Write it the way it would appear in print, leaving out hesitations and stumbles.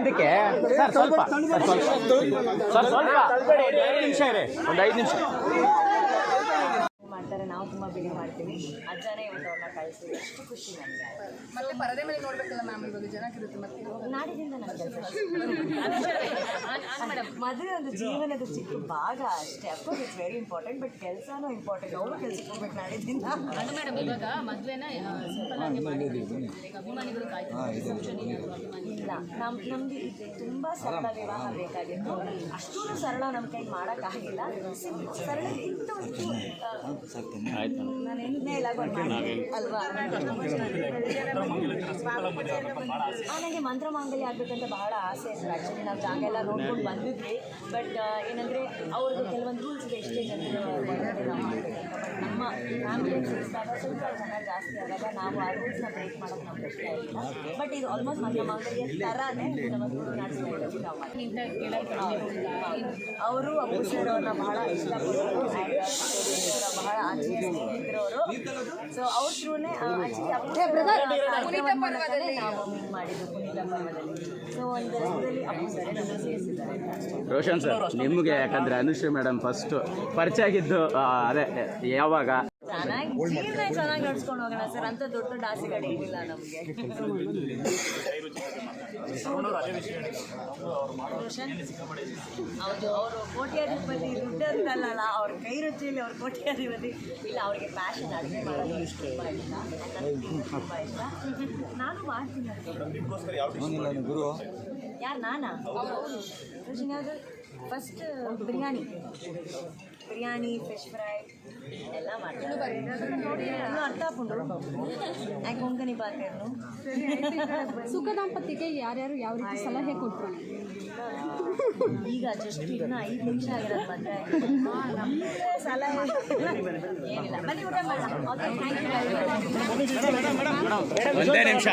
ಹಿಂದಕ್ಕೆ ಸರ್ ಸ್ವಲ್ಪ ನಿಮಿಷ ಇರಿ, ಒಂದು 5 ನಿಮಿಷ ಮಾಡ್ತಾರೆ. ನಾವು ತುಂಬ ಬಿಡಿ ಮಾಡ್ತೀವಿ. ಅಜ್ಜನೇ ಇವತ್ತು ಅವ್ರನ್ನ ಕಳಿಸಿ ಎಷ್ಟು ಖುಷಿ ನನಗೆ. ಮತ್ತೆ ಪರದೆ ಮೇಲೆ ನೋಡ್ಬೇಕಲ್ಲ ಮ್ಯಾಮ್, ಇವಾಗ ಜನಕ್ಕಿರುತ್ತೆ. ಮತ್ತೆ ನಾಡಿದಿಂದ ನನ್ನ ಕೆಲಸ ಮದುವೆ ಒಂದು ಜೀವನದ ಚಿಕ್ಕ ಭಾಗ ಅಷ್ಟೇ. Of course it's very important, but ಕೆಲಸನೂ ಇಂಪಾರ್ಟೆಂಟ್. ಅವರು ಕೆಲಸಕ್ಕೆ ಹೋಗ್ಬೇಕು ನಾಡಿದಿಂದ. ಅದು ಮೇಡಮ್ ಇವಾಗ ಮದುವೆನ ಸಿಂಪಲ್ ಆಗಿ ಮಾಡಿದ್ವಿ, ಅಭಿಮಾನಿಗಳು ಇಲ್ಲ, ನಮಗೆ ಇದು ತುಂಬ ಸರಳ ವಿವಾಹ ಬೇಕಾಗಿತ್ತು. ಅಷ್ಟೂ ಸರಳ ನಮ್ಮ ಕೈಗೆ ಮಾಡೋಕ್ಕಾಗಿಲ್ಲ. ಸರಳಕ್ಕಿಂತ ನಾನು ಎಂಟನೇ ಅಲ್ವಾ. ನನಗೆ ಮಂತ್ರ ಮಾಂಗಲ್ಯ ಆಗಬೇಕಂತ ಬಹಳ ಆಸೆ ಇತ್ತು. ಆ್ಯಕ್ಚುಲಿ ನಾವು ಜಾಗ ಎಲ್ಲ ನೋಡ್ಕೊಂಡು ಬಂದಿದ್ವಿ. ಬಟ್ ಏನಂದರೆ ಅವ್ರದ್ದು ಕೆಲವೊಂದು ರೂಲ್ಸ್ ಇದೆ, ಎಷ್ಟೇ ಜನರು ನಾವು ಮಾಡಬೇಕಂತ. ಬಟ್ ನಮ್ಮ ಫ್ಯಾಮಿಲಿ ಸೇರಿಸಿದಾಗ ಸ್ವಲ್ಪ ಜನ ಜಾಸ್ತಿ ಆದಾಗ ನಾವು ಆ ರೂಲ್ಸ್ನ ಬ್ರೇಕ್ ಮಾಡೋದು ನಮ್ಗೆ ಇಷ್ಟ ಇಲ್ಲ. ಬಟ್ ಇದು ಆಲ್ಮೋಸ್ಟ್ ಮಂತ್ರ ಮಾಂಗಲ್ಯ ಥರನೇ ನಾವು ಅವರು ಅಪ್ಪು ಸರ್ ಅವ್ರನ್ನ ಬಹಳ ಇಷ್ಟಪಟ್ಟರು. ಬಹಳ ಆತ್ಮೀಯ ಸ್ನೇಹಿತರವರು. ಸೊ ಅವ್ರ ಥ್ರೂನೇ ನಾವು ಮಾಡಿದ್ದು ಪುನೀತ ಪರ್ವದಲ್ಲಿ. ಸೊ ಒಂದು ವರ್ಷದಲ್ಲಿ ಅಪ್ಪು ಸರ್ ನಮ್ಮ ಸೇರಿಸಿದ್ದಾರೆ. ರೋಷನ್ ಸರ್, ನಿಮಗೆ ಯಾಕಂದರೆ ಅನುಶ್ರೀ ಮೇಡಮ್ ಫಸ್ಟು ಪರಿಚಯ ಆಗಿದ್ದು ಅದೇ ಯಾವಾಗ? ಚೆನ್ನಾಗಿ ಜೀವನ ಚೆನ್ನಾಗಿ ನಡ್ಸ್ಕೊಂಡು ಹೋಗೋಣ ಸರ್. ಅಂತ ದೊಡ್ಡ ದೊಡ್ಡ ಆಸೆಗಳು ಏನಿಲ್ಲ ನಮಗೆ. ಹೌದು, ಅವರು ಕೋಟ್ಯಾಧಿಪತಿ ದುಡ್ಡು ಅಂತಲ್ಲ, ಅವ್ರ ಕೈ ರುಚಿಯಲ್ಲಿ ಅವ್ರ ಕೋಟ್ಯಾಧಿಪತಿ ಇಲ್ಲ. ಅವ್ರಿಗೆ ಪ್ಯಾಷನ್ ಅಡುಗೆ ಮಾಡೋದು ತುಂಬ ಇಷ್ಟ. ತುಂಬ ಇಷ್ಟ. ನಾನು ಮಾಡ್ತೀನಿ. ಯಾರು ನಾನಾ? ರುಚಿನಾದ್ರು ಫಸ್ಟ್ ಬಿರಿಯಾನಿ, ಫಿಶ್ ಫ್ರೈ ಎಲ್ಲ ಮಾಡ್ತಾರೆ. ನೋಡಿ ಅರ್ಥ ಹಾಕೊಂಡು ಯಾಕೆ ಕೊಂಕಣಿ ಪಾತ್ರೆಯನ್ನು. ಸುಖ ದಾಂಪತ್ಯಕ್ಕೆ ಯಾರ್ಯಾರು ಯಾವ ರೀತಿ ಸಲಹೆ ಕೊಟ್ಟರು? ಈಗ ಜಸ್ಟ್ ಇನ್ನು 5 ನಿಮಿಷ ಆಗಿರೋದು ಮತ್ತೆ ಸಲಹೆ ಏನಿಲ್ಲ. ಬನ್ನಿ ಊಟ ಮಾಡೋಣ. Okay, thank you. ಒಂದೇ ನಿಮಿಷ